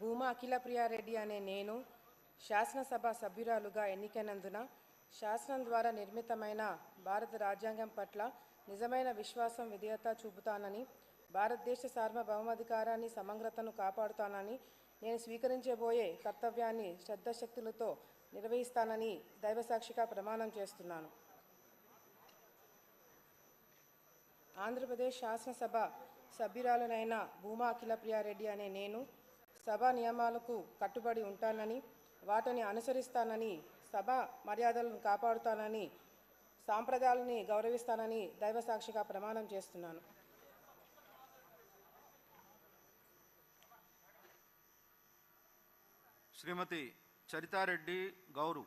భూమా అఖిలప్రియారెడ్డి అనే నేను శాసనసభ సభ్యురాలుగా ఎన్నికైనందున శాసనం ద్వారా నిర్మితమైన భారత రాజ్యాంగం పట్ల నిజమైన విశ్వాసం విధేయత చూపుతానని, భారతదేశ సార్వభౌమాధికారాన్ని సమగ్రతను కాపాడుతానని, నేను స్వీకరించబోయే కర్తవ్యాన్ని శ్రద్ధశక్తులతో నిర్వహిస్తానని దైవసాక్షిగా ప్రమాణం చేస్తున్నాను. ఆంధ్రప్రదేశ్ శాసనసభ సభ్యురాలునైన భూమా అఖిలప్రియారెడ్డి అనే నేను సభా నియమాలకు కట్టుబడి ఉంటానని, వాటిని అనుసరిస్తానని, సభా మర్యాదలను కాపాడుతానని, సాంప్రదాయాలని గౌరవిస్తానని దైవసాక్షిగా ప్రమాణం చేస్తున్నాను. శ్రీమతి చరితారెడ్డి గౌరు.